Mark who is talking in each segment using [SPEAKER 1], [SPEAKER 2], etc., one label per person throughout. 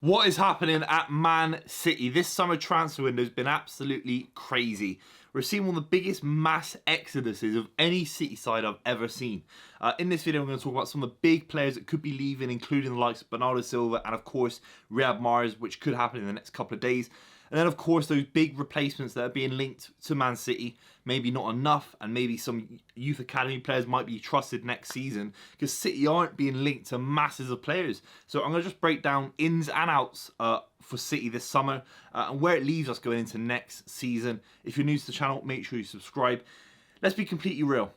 [SPEAKER 1] What is happening at Man City? This summer transfer window has been absolutely crazy. We're seeing one of the biggest mass exoduses of any City side I've ever seen. In this video, I'm going to talk about some of the big players that could be leaving, including the likes of Bernardo Silva and, of course, Riyad Mahrez, which could happen in the next couple of days. And then, of course, those big replacements that are being linked to Man City. Maybe not enough, and maybe some youth academy players might be trusted next season because City aren't being linked to masses of players. So I'm going to just break down ins and outs for City this summer and where it leaves us going into next season. If you're new to the channel, make sure you subscribe. Let's be completely real.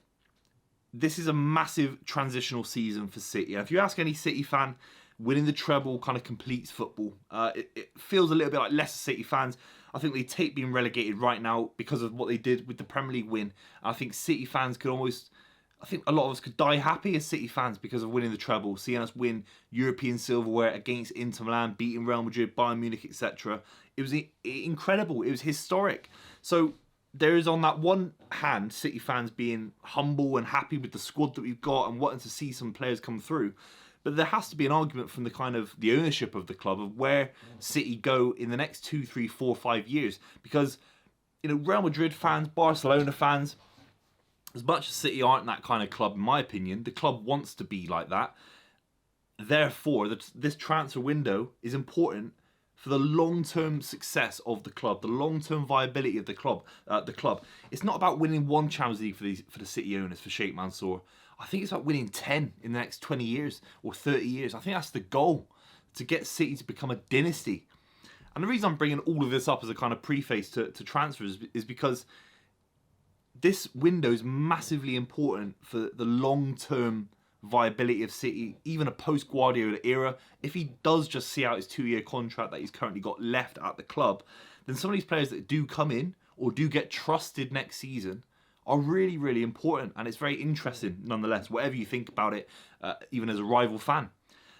[SPEAKER 1] This is a massive transitional season for City. And if you ask any City fan, winning the treble kind of completes football. It feels a little bit like Leicester City fans. I think they take being relegated right now because of what they did with the Premier League win. I think City fans could almost... I think a lot of us could die happy as City fans because of winning the treble, seeing us win European silverware against Inter Milan, beating Real Madrid, Bayern Munich, etc. It was incredible. It was historic. So there is on that one hand, City fans being humble and happy with the squad that we've got and wanting to see some players come through. But there has to be an argument from the kind of the ownership of the club of where City go in the next 2, 3, 4, 5 years. Because, you know, Real Madrid fans, Barcelona fans, as much as City aren't that kind of club, in my opinion, the club wants to be like that. Therefore, this transfer window is important for the long-term success of the club, the long-term viability of the club. It's not about winning one Champions League for the City owners, for Sheikh Mansour. I think it's about winning 10 in the next 20 years or 30 years. I think that's the goal, to get City to become a dynasty. And the reason I'm bringing all of this up as a kind of preface to transfers is because this window is massively important for the long-term viability of City, even a post-Guardiola era. If he does just see out his 2-year contract that he's currently got left at the club, then some of these players that do come in or do get trusted next season are really, really important. And it's very interesting nonetheless, whatever you think about it, even as a rival fan.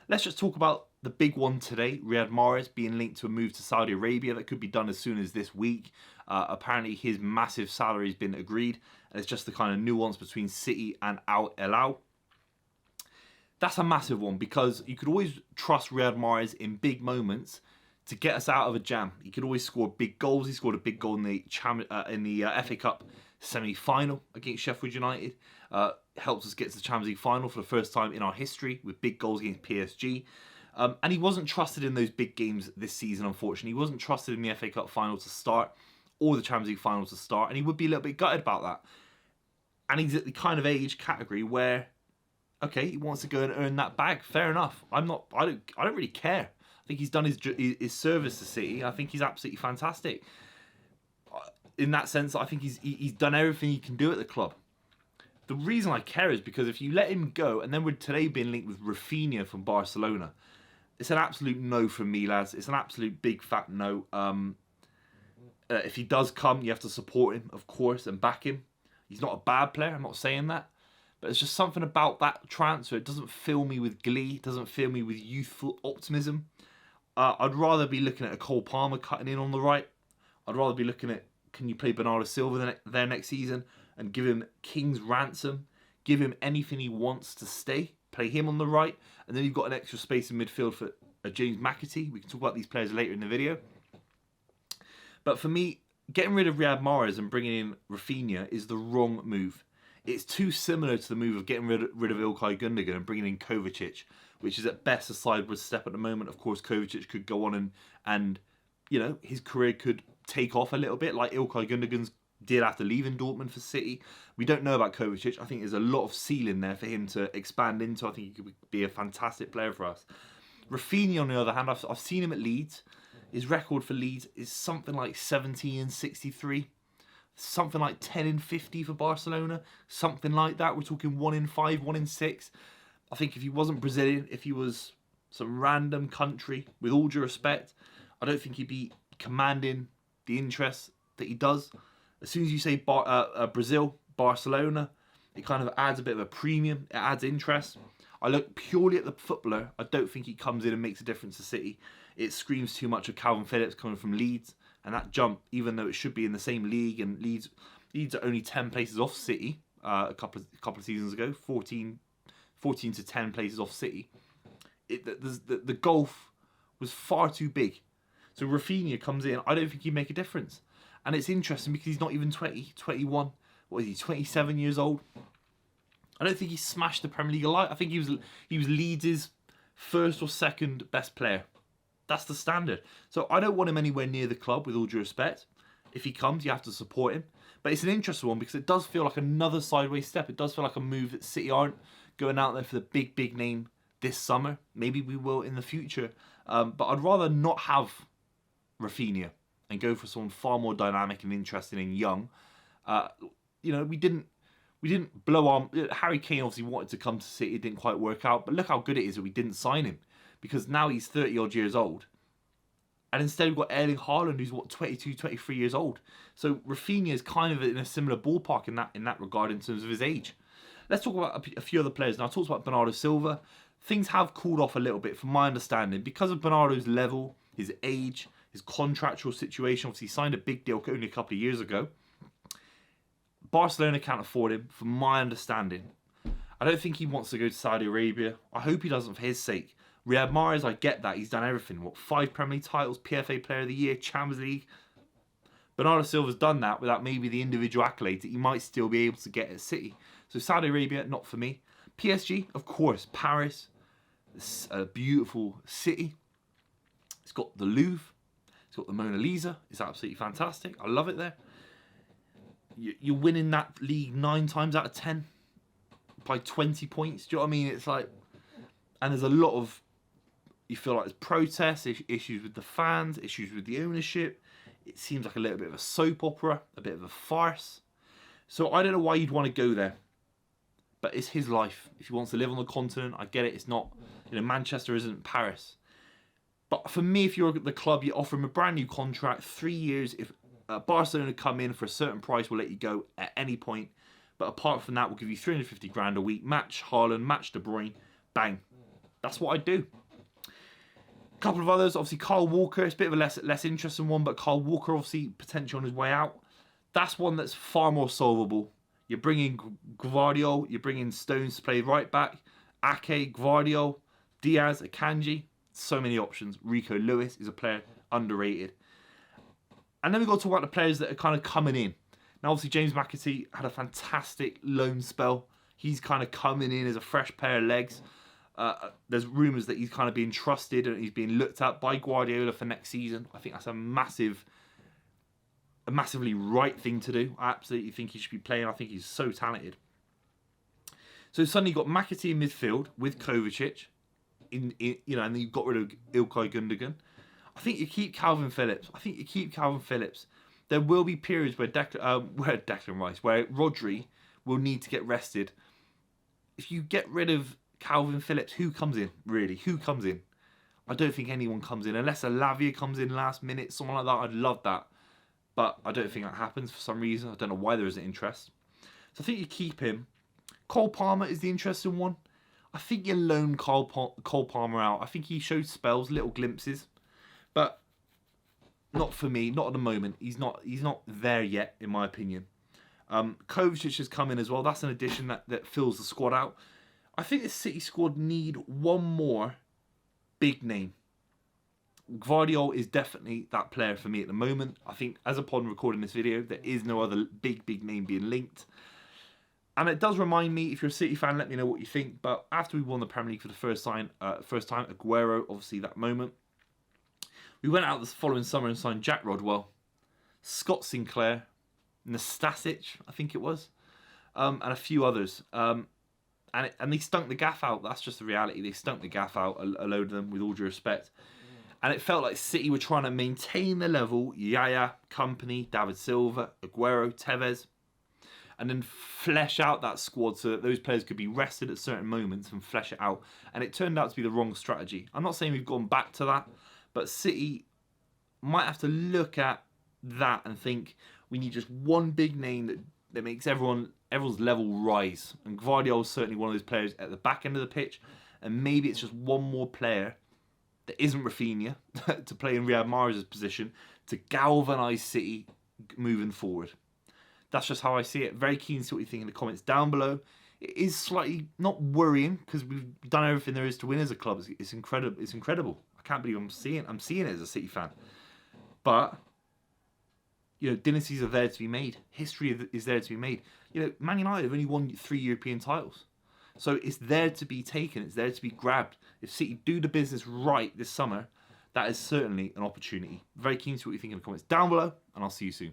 [SPEAKER 1] Let's just talk about the big one today, Riyad Mahrez being linked to a move to Saudi Arabia that could be done as soon as this week. Apparently his massive salary has been agreed, and it's just the kind of nuance between City and Al Hilal. That's a massive one because you could always trust Riyad Mahrez in big moments to get us out of a jam. He could always score big goals. He scored a big goal in the FA Cup semi-final against Sheffield United. Helps us get to the Champions League final for the first time in our history with big goals against PSG. And he wasn't trusted in those big games this season, unfortunately. He wasn't trusted in the FA Cup final to start or the Champions League final to start. And he would be a little bit gutted about that. And he's at the kind of age category where, okay, he wants to go and earn that bag. Fair enough. I don't really care. I think he's done his service to City. I think he's absolutely fantastic. In that sense, I think he's done everything he can do at the club. The reason I care is because if you let him go, and then we're today being linked with Rafinha from Barcelona, it's an absolute no from me, lads. It's an absolute big fat no. If he does come, you have to support him, of course, and back him. He's not a bad player, I'm not saying that. But it's just something about that transfer. It doesn't fill me with glee. It doesn't fill me with youthful optimism. I'd rather be looking at a Cole Palmer cutting in on the right. I'd rather be looking at, can you play Bernardo Silva there next season and give him king's ransom, give him anything he wants to stay, play him on the right, and then you've got an extra space in midfield for James McAtee. We can talk about these players later in the video. But for me, getting rid of Riyad Mahrez and bringing in Rafinha is the wrong move. It's too similar to the move of getting rid of Ilkay Gundogan and bringing in Kovacic, which is at best a sideways step at the moment. Of course, Kovacic could go on and you know, his career could take off a little bit like Ilkay Gundogan's did after leaving Dortmund for City. We don't know about Kovacic. I think there's a lot of ceiling there for him to expand into. I think he could be a fantastic player for us. Rafinha, on the other hand, I've seen him at Leeds. His record for Leeds is something like 70 and 63. Something like 10 in 50 for Barcelona. Something like that. We're talking 1 in 5, 1 in 6. I think if he wasn't Brazilian, if he was some random country, with all due respect, I don't think he'd be commanding the interest that he does. As soon as you say Brazil, Barcelona, it kind of adds a bit of a premium. It adds interest. I look purely at the footballer. I don't think he comes in and makes a difference to City. It screams too much of Calvin Phillips coming from Leeds. And that jump, even though it should be in the same league, and Leeds are only 10 places off City a couple of seasons ago, 14 to 10 places off City. The gulf was far too big. So Rafinha comes in, I don't think he'd make a difference. And it's interesting because he's not even 20, 21. What is he, 27 years old? I don't think he smashed the Premier League a lot. I think he was Leeds' first or second best player. That's the standard. So I don't want him anywhere near the club, with all due respect. If he comes, you have to support him. But it's an interesting one because it does feel like another sideways step. It does feel like a move that City aren't going out there for the big name this summer. Maybe we will in the future. But I'd rather not have Rafinha and go for someone far more dynamic and interesting and young. We didn't blow on. Harry Kane obviously wanted to come to City. It didn't quite work out. But look how good it is that we didn't sign him. Because now he's 30 odd years old. And instead we've got Erling Haaland, who's 22, 23 years old. So Rafinha is kind of in a similar ballpark in that regard in terms of his age. Let's talk about a few other players. Now I talked about Bernardo Silva. Things have cooled off a little bit from my understanding. Because of Bernardo's level, his age, his contractual situation. Obviously he signed a big deal only a couple of years ago. Barcelona can't afford him, from my understanding. I don't think he wants to go to Saudi Arabia. I hope he doesn't for his sake. Riyad Mahrez, I get that. He's done everything. 5 Premier League titles, PFA Player of the Year, Champions League. Bernardo Silva's done that without maybe the individual accolades that he might still be able to get at City. So Saudi Arabia, not for me. PSG, of course. Paris, it's a beautiful city. It's got the Louvre. It's got the Mona Lisa. It's absolutely fantastic. I love it there. You're winning that league 9 times out of 10 by 20 points. Do you know what I mean? It's like, and there's a lot of, you feel like there's protests, issues with the fans, issues with the ownership. It seems like a little bit of a soap opera, a bit of a farce. So I don't know why you'd want to go there. But it's his life. If he wants to live on the continent, I get it. It's not, Manchester isn't Paris. But for me, if you're the club, you offer him a brand new contract, 3 years. If Barcelona come in for a certain price, we'll let you go at any point. But apart from that, we'll give you 350 grand a week. Match Haaland, match De Bruyne. Bang. That's what I'd do. A couple of others, obviously Kyle Walker. It's a bit of a less interesting one, but Kyle Walker obviously potential on his way out. That's one that's far more solvable. You're bringing Gvardiol, you're bringing Stones to play right back, Ake, Gvardiol, Diaz, Akanji. So many options. Rico Lewis is a player underrated. And then we've got to talk about the players that are kind of coming in. Now, obviously, James McAtee had a fantastic loan spell. He's kind of coming in as a fresh pair of legs. There's rumours that he's kind of being trusted and he's being looked at by Guardiola for next season. I think that's a massively right thing to do. I absolutely think he should be playing. I think he's so talented. So suddenly you've got McAtee in midfield with Kovacic, and then you've got rid of Ilkay Gundogan. I think you keep Calvin Phillips. There will be periods where where Rodri will need to get rested. If you get rid of Calvin Phillips, who comes in, really? Who comes in? I don't think anyone comes in. Unless a Lavia comes in last minute, someone like that, I'd love that. But I don't think that happens for some reason. I don't know why there isn't interest. So I think you keep him. Cole Palmer is the interesting one. I think you loan Cole Palmer out. I think he showed spells, little glimpses. But not for me, not at the moment. He's not there yet, in my opinion. Kovacic has come in as well. That's an addition that fills the squad out. I think the City squad need one more big name. Gvardiol is definitely that player for me at the moment. I think as upon recording this video, there is no other big name being linked. And it does remind me, if you're a City fan, let me know what you think. But after we won the Premier League for the first time, Aguero, obviously that moment. We went out this following summer and signed Jack Rodwell, Scott Sinclair, Nastasic, I think it was, and a few others. And they stunk the gaff out. That's just the reality. They stunk the gaff out, a load of them, with all due respect. And it felt like City were trying to maintain the level. Yaya, Company, David Silva, Aguero, Tevez. And then flesh out that squad so that those players could be rested at certain moments and flesh it out. And it turned out to be the wrong strategy. I'm not saying we've gone back to that. But City might have to look at that and think we need just one big name that makes everyone's level rise. And Gvardiol is certainly one of those players at the back end of the pitch. And maybe it's just one more player that isn't Rafinha to play in Riyad Mahrez's position to galvanise City moving forward. That's just how I see it. Very keen to see what you think in the comments down below. It is slightly not worrying because we've done everything there is to win as a club. It's incredible. I can't believe I'm seeing it as a City fan. But dynasties are there to be made. History is there to be made. Man United have only won 3 European titles. So it's there to be taken. It's there to be grabbed. If City do the business right this summer, that is certainly an opportunity. Very keen to see what you think in the comments down below, and I'll see you soon.